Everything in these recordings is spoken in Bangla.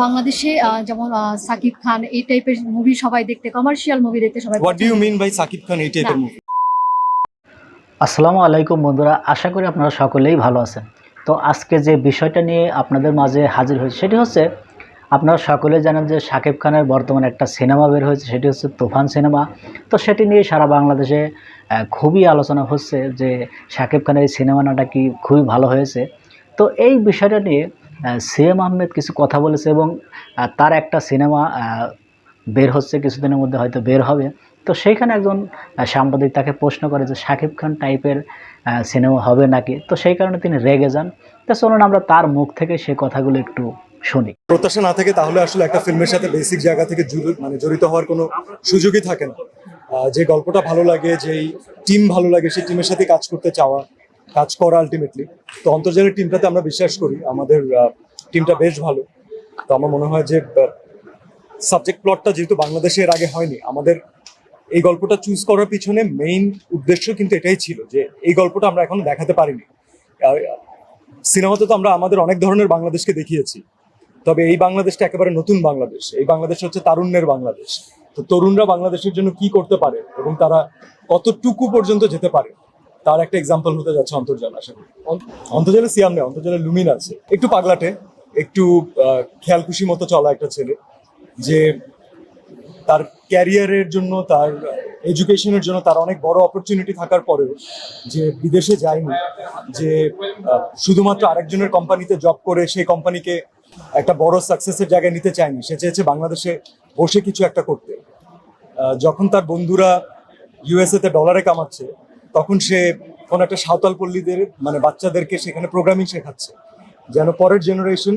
বাংলাদেশে যেমন সাকিব খান এই টাইপের মুভি সবাই দেখতে, কমার্শিয়াল মুভি দেখতে সবাই what do you mean by Shakib Khan এই টাইপের না। মুভি? আসসালামু আলাইকুম বন্ধুরা, আশা করি আপনারা সকলেই ভালো আছেন। তো আজকে যে বিষয়টা নিয়ে আপনাদের মাঝে হাজির হয়েছে সেটি হচ্ছে, আপনারা সকলেই জানেন যে শাকিব খানের বর্তমানে একটা সিনেমা বের হয়েছে, সেটি হচ্ছে তুফান সিনেমা। তো সেটি নিয়ে সারা বাংলাদেশে খুবই আলোচনা হচ্ছে যে শাকিব খানের এই সিনেমাটা কি খুবই ভালো হয়েছে। তো এই বিষয়টা নিয়ে সিএম আহমেদ কিছু কথা বলেছে এবং তার একটা সিনেমা বের হচ্ছে, কিছুদিনের মধ্যে হয়তো বের হবে। তো সেইখানে একজন সাংবাদিক তাকে প্রশ্ন করে যে শাকিব খান টাইপের সিনেমা হবে নাকি। তো সেই কারণে তিনি রেগে যান। তো চলুন আমরা তার মুখ থেকে সেই কথাগুলো একটু শুনি। প্রত্যাশা না থাকে তাহলে আসলে একটা ফিল্মের সাথে বেসিক জায়গা থেকে জড়িত হওয়ার কোনো সুযোগই থাকে না। যে গল্পটা ভালো লাগে, যেই টিম ভালো লাগে, সেই টিমের সাথে কাজ করা আলটিমেটলি। তো অন্তর্জালের টিমটাতে আমরা বিশ্বাস করি, আমাদের টিমটা বেশ ভালো। তো আমার মনে হয় যে সাবজেক্ট প্লটটা যেহেতু বাংলাদেশের আগে হয়নি, আমাদের এই গল্পটা চুজ করার পিছনে মেইন উদ্দেশ্য কিন্তু এটাই ছিল যে এই গল্পটা আমরা এখনো দেখাতে পারিনি। সিনেমাতে তো আমরা আমাদের অনেক ধরনের বাংলাদেশকে দেখিয়েছি, তবে এই বাংলাদেশটা একেবারে নতুন বাংলাদেশ। এই বাংলাদেশ হচ্ছে তারুণ্যের বাংলাদেশ। তো তরুণরা বাংলাদেশের জন্য কি করতে পারে এবং তারা কতটুকু পর্যন্ত যেতে পারে, তার একটা এক্সাম্পল হতে যাচ্ছে অন্তর্জাল। আশা করি অন্তর্জালে সিয়াম নেই, অন্তর্জালে লুমিন আছে। একটু পাগলাটে, একটু খেয়াল খুশি মতো চলা একটা ছেলে, যে তার ক্যারিয়ারের জন্য, তার এডুকেশনের জন্য তার অনেক বড় অপরচুনিটি থাকার পরেও যে বিদেশে যায়নি, যে শুধুমাত্র আরেকজনের কোম্পানিতে জব করে সেই কোম্পানিকে একটা বড় সাকসেসের জায়গায় নিতে চায়নি, সে চেয়েছে বাংলাদেশে বসে কিছু একটা করতে। যখন তার বন্ধুরা ইউএসএ তে ডলারে কামাচ্ছে, তখন সে কোন একটা সাঁওতাল পল্লীদের বাচ্চাদেরকে সেখানে প্রোগ্রামিং শেখাচ্ছে, যেন পরের জেনারেশন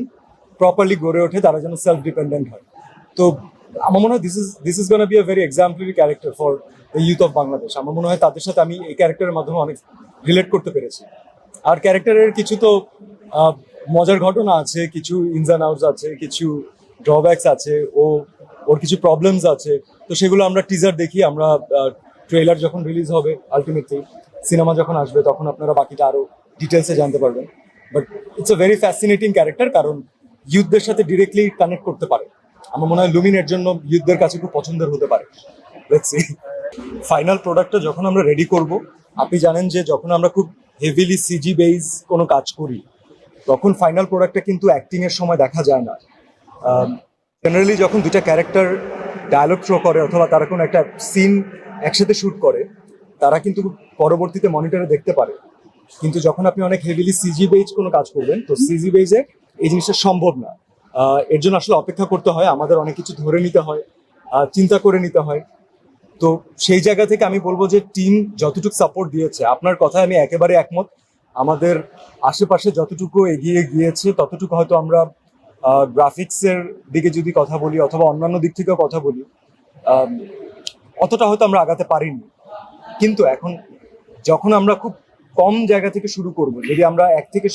প্রপারলি গড়ে ওঠে, তারা যেন সেলফ ডিপেন্ডেন্ট হয়। তো আমার মনে হয় this is gonna be a very exemplary character for the youth of Bangladesh. আমার মনে হয় তাদের সাথে আমি এই ক্যারেক্টারের মাধ্যমে অনেক রিলেট করতে পেরেছি। আর ক্যারেক্টারের কিছু তো মজার ঘটনা আছে, কিছু ইনস অ্যান্ড আউটস আছে, কিছু ড্রব্যাকস আছে, ওর কিছু প্রবলেমস আছে। তো সেগুলো আমরা টিজার দেখি, আমরা ট্রেলার যখন রিলিজ হবে, আলটিমেটলি সিনেমা যখন আসবে, তখন আপনারা বাকিটা আরো ডিটেলসে জানতে পারবেন। But it's a very fascinating character, কারণ ইউথদের সাথে ডিরেক্টলি কানেক্ট করতে পারে। আমার মনে হয় লুমিনের জন্য ইউথদের কাছে খুব পছন্দের হতে পারে। Let's see. ফাইনাল প্রোডাক্টটা যখন আমরা রেডি করব, আপনি জানেন যে যখন আমরা খুব হেভিলি সিজি বেস কোনো কাজ করি, তখন ফাইনাল প্রোডাক্টটা কিন্তু অ্যাক্টিং এর সময় দেখা যায় না। জেনারেলি যখন দুইটা ক্যারেক্টার ডায়ালগ থ্রো করে অথবা তারা কোনো একটা সিন একসাথে শুট করে, তারা কিন্তু পরবর্তীতে মনিটরে দেখতে পারে। কিন্তু যখন আপনি অনেক হেভিলি সিজি বেজ কোনো কাজ করবেন, তো সিজি বেজে এই জিনিসটা সম্ভব না। এর জন্য আসলে অপেক্ষা করতে হয়, আমাদের অনেক কিছু ধরে নিতে হয়, চিন্তা করে নিতে হয়। তো সেই জায়গা থেকে আমি বলবো যে টিম যতটুকু সাপোর্ট দিয়েছে, আপনার কথায় আমি একেবারে একমত। আমাদের আশেপাশে যতটুকু এগিয়ে গিয়েছে, ততটুকু হয়তো আমরা গ্রাফিক্সের দিকে যদি কথা বলি অথবা অন্যান্য দিক থেকেও কথা বলি, অতটা হয়তো আমরা আগাতে পারিনি। কিন্তু এখন যখন আমরা খুব কম জায়গা থেকে শুরু করব, যদি আমরা এক থেকে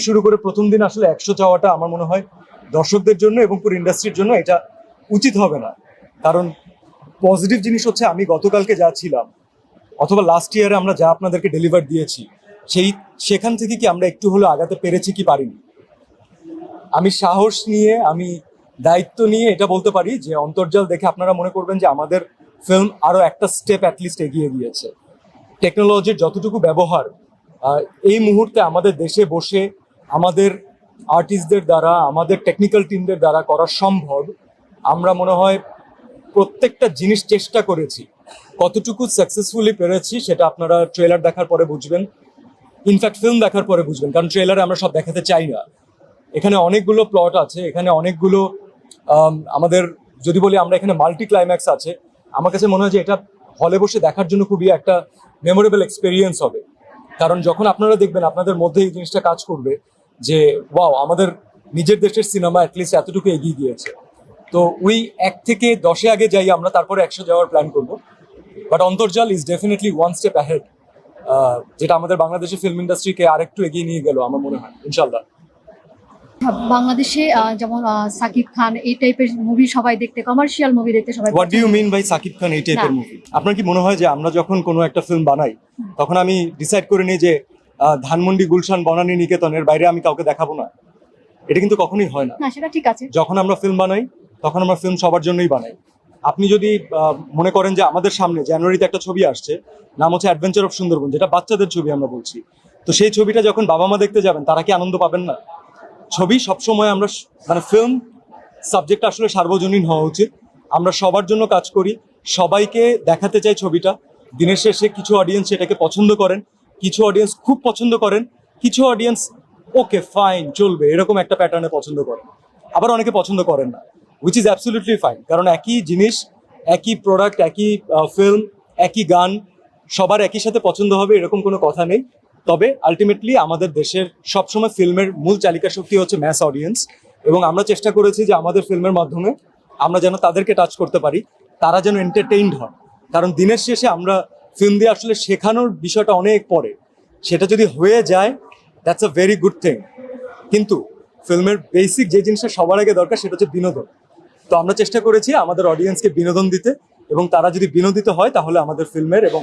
শুরু করে প্রথম দিন আসলে 100 যাওয়াটা আমার মনে হয় দর্শকদের জন্য এবং পুরো ইন্ডাস্ট্রির জন্য এটা উচিত হবে না। কারণ পজিটিভ জিনিস হচ্ছে, আমি গতকালকে যা ছিলাম অথবা লাস্ট ইয়ারে আমরা যা আপনাদেরকে ডেলিভার দিয়েছি, সেখান থেকে কি আমরা একটু হলেও আগাতে পেরেছি কি পারিনি। আমি সাহস নিয়ে, আমি দায়িত্ব নিয়ে এটা বলতে পারি যে অন্তর্জাল দেখে আপনারা মনে করবেন যে আমাদের ফিল্ম আরো একটা স্টেপ অ্যাটলিস্ট এগিয়ে গিয়েছে। টেকনোলজির যতটুকু ব্যবহার এই মুহূর্তে আমাদের দেশে বসে আমাদের আর্টিস্টদের দ্বারা, আমাদের টেকনিক্যাল টিমদের দ্বারা করা সম্ভব, আমরা মনে হয় প্রত্যেকটা জিনিস চেষ্টা করেছি। কতটুকু সাকসেসফুলি পেরেছি সেটা আপনারা ট্রেলার দেখার পরে বুঝবেন, ইনফ্যাক্ট ফিল্ম দেখার পরে বুঝবেন, কারণ ট্রেলারে আমরা সব দেখাতে চাই না। এখানে অনেকগুলো প্লট আছে, এখানে অনেকগুলো আমাদের যদি বলি আমরা এখানে মাল্টি ক্লাইম্যাক্স আছে। আমার কাছে মনে হয় যে এটা হলে বসে দেখার জন্য খুবই একটা মেমোরেবল এক্সপিরিয়েন্স হবে। কারণ যখন আপনারা দেখবেন আপনাদের মধ্যে এই জিনিসটা কাজ করবে যে ওয়াও, আমাদের নিজের দেশের সিনেমা অ্যাটলিস্ট এতটুকু এগিয়ে গিয়েছে। তো ওই 1 থেকে 10-এ আগে যাই আমরা, তারপরে 100 যাওয়ার প্ল্যান করবো। বাট অন্তর্জাল is definitely one step ahead, যেটা আমাদের বাংলাদেশের ফিল্ম ইন্ডাস্ট্রিকে আরেকটু এগিয়ে নিয়ে গেল আমার মনে হয়, ইনশাল্লাহ। বাংলাদেশে যেমন সাকিব খান এই টাইপের মুভি সবাই দেখতে, কমার্শিয়াল মুভি দেখতে সবাই what do you mean by Shakib Khan এই টাইপের না। মুভি? আপনার কি মনে হয় যে আমরা যখন কোনো একটা ফিল্ম বানাই, তখন আমি ডিসাইড করে নিই যে ধানমন্ডি, গুলশান, বনানী, নিকেতনের বাইরে আমি কাউকে দেখাবো না? এটা কিন্তু কখনোই হয় না। না সেটা ঠিক আছে। যখন আমরা ফিল্ম বানাই তখন আমরা ফিল্ম সবার জন্যই বানাই। আপনি যদি মনে করেন যে আমাদের সামনে জানুয়ারিতে একটা ছবি আসছে, নাম হচ্ছে অ্যাডভেঞ্চার অফ সুন্দরবন, যেটা বাচ্চাদের ছবি আমরা বলছি, তো সেই ছবিটা যখন বাবা মা দেখতে যাবেন তারা কি আনন্দ পাবেন না? ছবি সবসময় আমরা মানে ফিল্ম সাবজেক্ট আসলে সার্বজনীন হওয়া উচিত। আমরা সবার জন্য কাজ করি, সবাইকে দেখাতে চাই ছবিটা। দিনের শেষে কিছু অডিয়েন্স সেটাকে পছন্দ করেন, কিছু অডিয়েন্স খুব পছন্দ করেন, কিছু অডিয়েন্স ওকে ফাইন চলবে এরকম একটা প্যাটার্নে পছন্দ করেন, আবার অনেকে পছন্দ করেন না, উইচ ইজ অ্যাবসলিউটলি ফাইন। কারণ একই জিনিস, একই প্রোডাক্ট, একই ফিল্ম, একই গান সবার একই সাথে পছন্দ হবে এরকম কোনো কথা নেই। তবে আলটিমেটলি আমাদের দেশের সবসময় ফিল্মের মূল চালিকা শক্তি হচ্ছে ম্যাস অডিয়েন্স, এবং আমরা চেষ্টা করেছি যে আমাদের ফিল্মের মাধ্যমে আমরা যেন তাদেরকে টাচ করতে পারি, তারা যেন এন্টারটেইনড হয়। কারণ দিনের শেষে আমরা ফিল্ম দিয়ে আসলে শেখানোর বিষয়টা অনেক পরে, সেটা যদি হয়ে যায় that's a very good thing. কিন্তু ফিল্মের বেসিক যে জিনিসটা সবার আগে দরকার সেটা হচ্ছে বিনোদন। তো আমরা চেষ্টা করেছি আমাদের অডিয়েন্সকে বিনোদন দিতে, এবং তারা যদি বিনোদিত হয় তাহলে আমাদের ফিল্মের এবং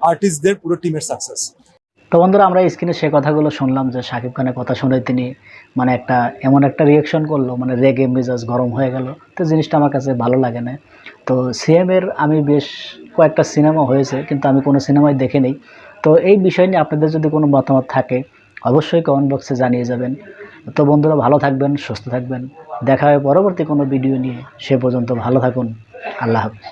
আর্টিস্টদের পুরো টিমের সাকসেস। তো বন্ধুরা, আমরা স্ক্রিনে সে কথাগুলো শুনলাম যে শাকিব খানের কথা শুনে তিনি মানে এমন একটা রিয়াকশন করলো, মানে রেগে মেজাজ গরম হয়ে গেল। তো জিনিসটা আমার কাছে ভালো লাগে না। তো সিএমের আমি বেশ কয়েকটা সিনেমা হয়েছে, কিন্তু আমি কোনো সিনেমায় দেখে নেই। তো এই বিষয় নিয়ে আপনাদের যদি কোনো মতামত থাকে অবশ্যই কমেন্ট বক্সে জানিয়ে যাবেন। তো বন্ধুরা, ভালো থাকবেন, সুস্থ থাকবেন, দেখা হয় পরবর্তী কোনো ভিডিও নিয়ে। সে পর্যন্ত ভালো থাকুন। আল্লাহ হাফেজ।